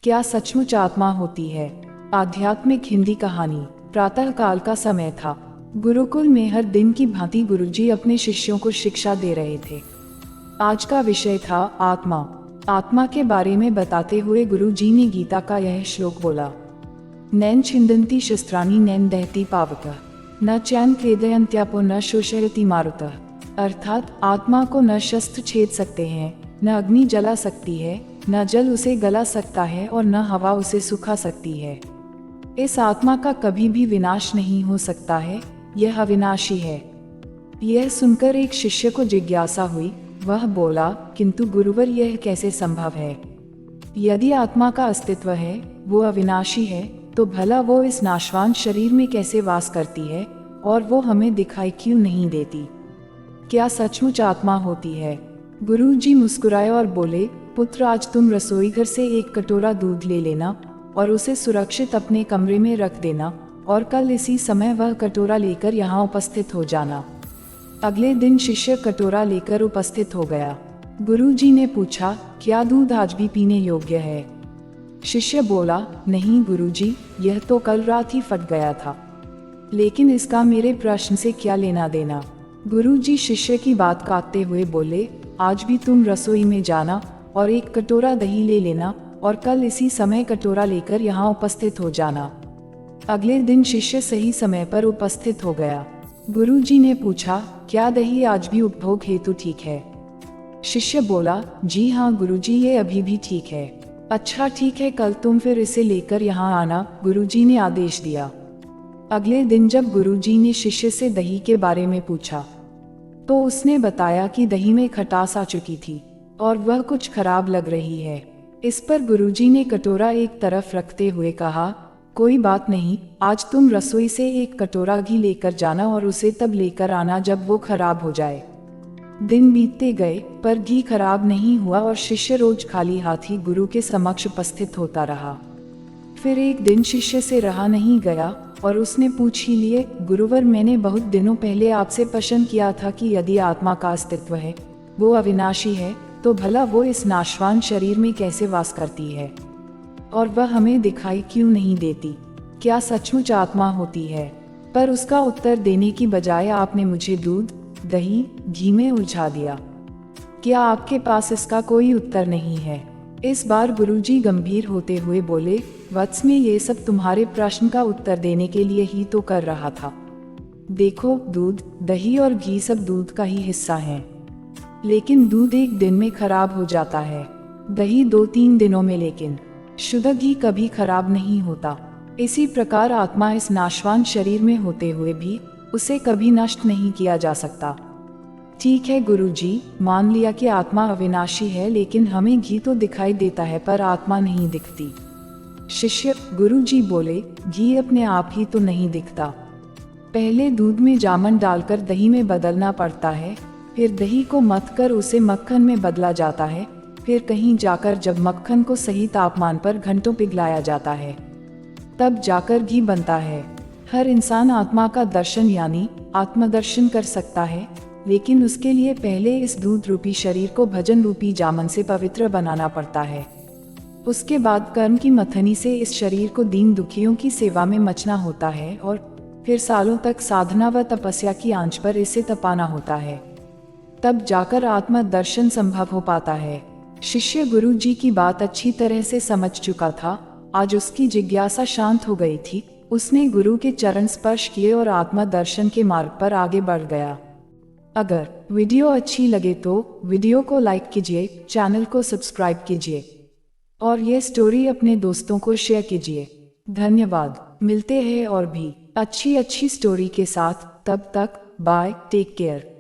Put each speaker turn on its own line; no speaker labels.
क्या सचमुच आत्मा होती है? आध्यात्मिक हिंदी कहानी। प्रातः काल का समय था। गुरुकुल में हर दिन की भांति गुरुजी अपने शिष्यों को शिक्षा दे रहे थे। आज का विषय था आत्मा। आत्मा के बारे में बताते हुए गुरुजी ने गीता का यह श्लोक बोला, नैन छिंदन्ति शस्त्राणि नैन दहति पावकः न चैन क्लेदयन्त्यापो न शोषयति मारुतः। अर्थात आत्मा को न शस्त्र छेद सकते हैं, न अग्नि जला सकती है, न जल उसे गला सकता है और न हवा उसे सुखा सकती है। इस आत्मा का कभी भी विनाश नहीं हो सकता है, यह अविनाशी है। यह सुनकर एक शिष्य को जिज्ञासा हुई। वह बोला, किंतु गुरुवर यह कैसे संभव है? यदि आत्मा का अस्तित्व है, वो अविनाशी है, तो भला वो इस नाशवान शरीर में कैसे वास करती है और वो हमें दिखाई क्यों नहीं देती? क्या सचमुच आत्मा होती है? गुरुजी मुस्कुराए और बोले, पुत्र, आज तुम रसोई घर से एक कटोरा दूध ले लेना और उसे सुरक्षित अपने कमरे में रख देना और कल इसी समय वह कटोरा लेकर यहाँ उपस्थित हो जाना। अगले दिन शिष्य कटोरा लेकर उपस्थित हो गया। गुरुजी ने पूछा, क्या दूध आज भी पीने योग्य है? शिष्य बोला, नहीं गुरुजी, यह तो कल रात ही फट गया था। लेकिन इसका मेरे प्रश्न से क्या लेना देना? गुरुजी शिष्य की बात काटते हुए बोले, आज भी तुम रसोई में जाना और एक कटोरा दही ले लेना और कल इसी समय कटोरा लेकर यहाँ उपस्थित हो जाना। अगले दिन शिष्य सही समय पर उपस्थित हो गया। गुरुजी ने पूछा, क्या दही आज भी उपभोग हेतु ठीक है? शिष्य बोला, जी हाँ गुरुजी, ये अभी भी ठीक है। अच्छा ठीक है, कल तुम फिर इसे लेकर यहाँ आना, गुरुजी ने आदेश दिया। अगले दिन जब गुरुजी ने शिष्य से दही के बारे में पूछा तो उसने बताया कि दही में खटास आ चुकी थी और वह कुछ खराब लग रही है। इस पर गुरुजी ने कटोरा एक तरफ रखते हुए कहा, कोई बात नहीं, आज तुम रसोई से एक कटोरा घी लेकर जाना और उसे तब लेकर आना जब वो खराब हो जाए। दिन बीतते गए पर घी खराब नहीं हुआ और शिष्य रोज खाली हाथी गुरु के समक्ष उपस्थित होता रहा। फिर एक दिन शिष्य से रहा नहीं गया और उसने पूछ ही लिए, गुरुवर, मैंने बहुत दिनों पहले आपसे प्रश्न किया था कि यदि आत्मा का अस्तित्व है, वो अविनाशी है, तो भला वो इस नाशवान शरीर में कैसे वास करती है और वह हमें दिखाई क्यों नहीं देती? क्या सचमुच आत्मा होती है? पर उसका उत्तर देने की बजाय आपने मुझे दूध, दही, घी में उलझा दिया। क्या आपके पास इसका कोई उत्तर नहीं है? इस बार गुरुजी गंभीर होते हुए बोले, वत्स, में ये सब तुम्हारे प्रश्न का उत्तर देने के लिए ही तो कर रहा था। देखो, दूध, दही और घी सब दूध का ही हिस्सा हैं। लेकिन दूध एक दिन में खराब हो जाता है, दही 2-3 दिनों में, लेकिन शुद्ध घी कभी खराब नहीं होता। इसी प्रकार आत्मा इस नाशवान शरीर में होते हुए भी उसे कभी नष्ट नहीं किया जा सकता। ठीक है गुरुजी, मान लिया कि आत्मा अविनाशी है, लेकिन हमें घी तो दिखाई देता है पर आत्मा नहीं दिखती। शिष्य, गुरुजी बोले, घी अपने आप ही तो नहीं दिखता। पहले दूध में जामन डालकर दही में बदलना पड़ता है, फिर दही को मथकर उसे मक्खन में बदला जाता है, फिर कहीं जाकर जब मक्खन को सही तापमान पर घंटों पिघलाया जाता है, तब जाकर घी बनता है। हर इंसान आत्मा का दर्शन यानी आत्मदर्शन कर सकता है, लेकिन उसके लिए पहले इस दूध रूपी शरीर को भजन रूपी जामन से पवित्र बनाना पड़ता है। उसके बाद कर्म की मथनी से इस शरीर को दीन दुखियों की सेवा में मचना होता है और फिर सालों तक साधना व तपस्या की आंच पर इसे तपाना होता है, तब जाकर आत्म दर्शन संभव हो पाता है। शिष्य गुरुजी की बात अच्छी तरह से समझ चुका था। आज उसकी जिज्ञासा शांत हो गई थी। उसने गुरु के चरण स्पर्श किए और आत्म दर्शन के मार्ग पर आगे बढ़ गया। अगर वीडियो अच्छी लगे तो वीडियो को लाइक कीजिए, चैनल को सब्सक्राइब कीजिए और ये स्टोरी अपने दोस्तों को शेयर कीजिए। धन्यवाद। मिलते हैं और भी अच्छी स्टोरी के साथ। तब तक बाय, टेक केयर।